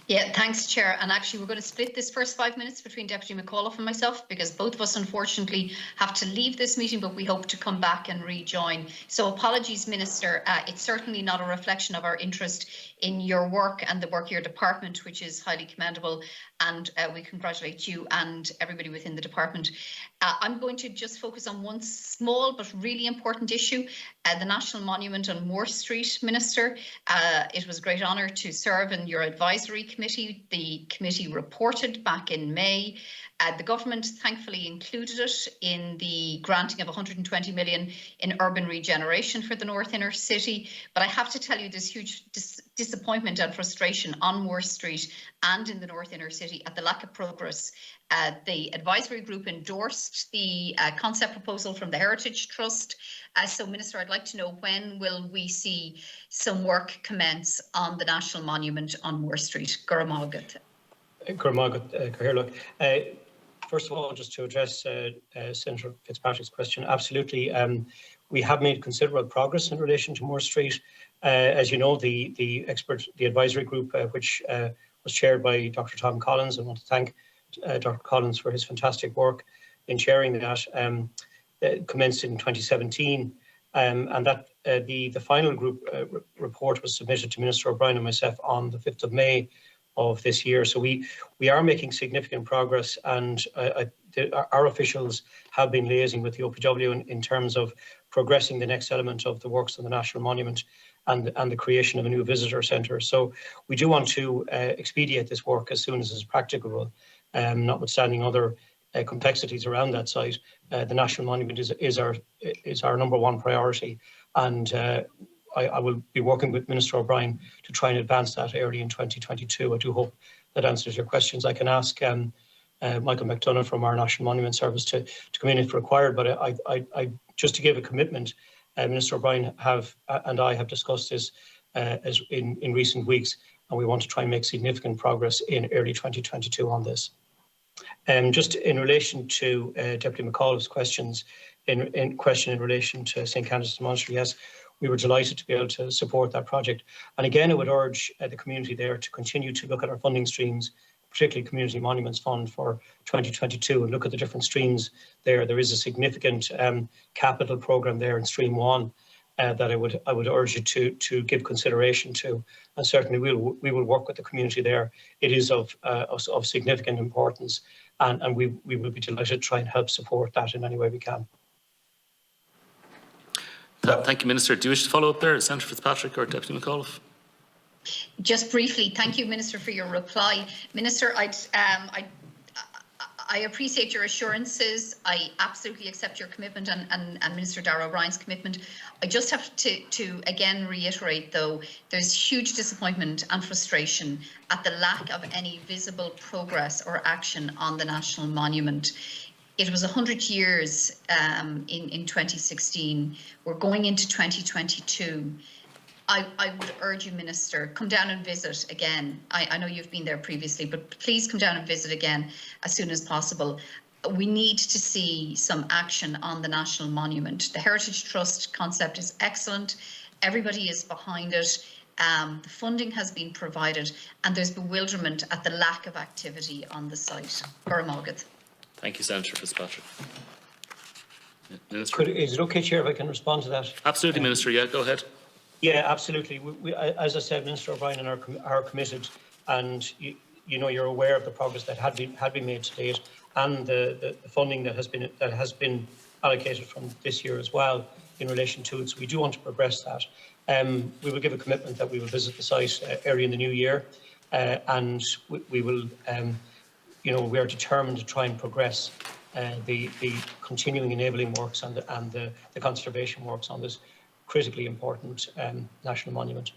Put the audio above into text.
Yeah, thanks, Chair. And actually, we're going to split this first 5 minutes between Deputy McAuliffe and myself, because both of us, unfortunately, have to leave this meeting, but we hope to come back and rejoin. So apologies, Minister. It's certainly not a reflection of our interest in your work and the work of your department, which is highly commendable. And we congratulate you and everybody within the department. I'm going to just focus on one small but really important issue, the National Monument on Moore Street, Minister. It was a great honour to serve in your advisory committee. The committee reported back in May. The government thankfully included it in the granting of 120 million in urban regeneration for the North Inner City. But I have to tell you, there's huge disappointment and frustration on Moore Street and in the North Inner City at the lack of progress. The advisory group endorsed the concept proposal from the Heritage Trust. So, Minister, I'd like to know, when will we see some work commence on the National Monument on Moore Street? Guramagat. First of all, just to address Senator Fitzpatrick's question, absolutely. We have made considerable progress in relation to Moore Street. As you know, the advisory group, which was chaired by Dr. Tom Collins, I want to thank Dr. Collins for his fantastic work in chairing that, commenced in 2017, and that the final group report was submitted to Minister O'Brien and myself on the 5th of May of this year. So we are making significant progress, and our officials have been liaising with the OPW in terms of progressing the next element of the works on the National Monument and the creation of a new visitor centre. So we do want to expedite this work as soon as is practicable, notwithstanding other complexities around that site. The National Monument is our number one priority, and I will be working with Minister O'Brien to try and advance that early in 2022. I do hope that answers your questions. I can ask Michael McDonough from our National Monument Service to come in if required, but I just to give a commitment, Minister O'Brien and I have discussed this as in recent weeks, and we want to try and make significant progress in early 2022 on this. Just in relation to Deputy McAuliffe's questions, in relation to St. Candidate's Monastery, yes, we were delighted to be able to support that project. And again, I would urge the community there to continue to look at our funding streams, particularly Community Monuments Fund for 2022, and look at the different streams there. There is a significant capital programme there in Stream 1 that I would urge you to give consideration to, and certainly we will work with the community there. It is of significant importance, and we will be delighted to try and help support that in any way we can. Thank you, Minister. Do you wish to follow up there, Senator Fitzpatrick or Deputy McAuliffe? Just briefly, thank you, Minister, for your reply. Minister, I appreciate your assurances. I absolutely accept your commitment and Minister Darragh O'Brien's commitment. I just have to again reiterate, though, there's huge disappointment and frustration at the lack of any visible progress or action on the National Monument. It was 100 years in 2016. We're going into 2022. I would urge you, Minister, come down and visit again. I know you've been there previously, but please come down and visit again as soon as possible. We need to see some action on the National Monument. The Heritage Trust concept is excellent. Everybody is behind it. The funding has been provided, and there's bewilderment at the lack of activity on the site. Guramagat. Thank you, Senator Fitzpatrick. Minister. Is it okay, Chair, if I can respond to that? Absolutely, Minister. Yeah, go ahead. Yeah, absolutely. As I said, Minister O'Brien and are committed, and you know, you're aware of the progress that had been made to date, and the funding that has been allocated from this year as well in relation to it. So we do want to progress that. We will give a commitment that we will visit the site early in the new year, and we will. You know, we are determined to try and progress the continuing enabling works and the conservation works on this critically important national monument.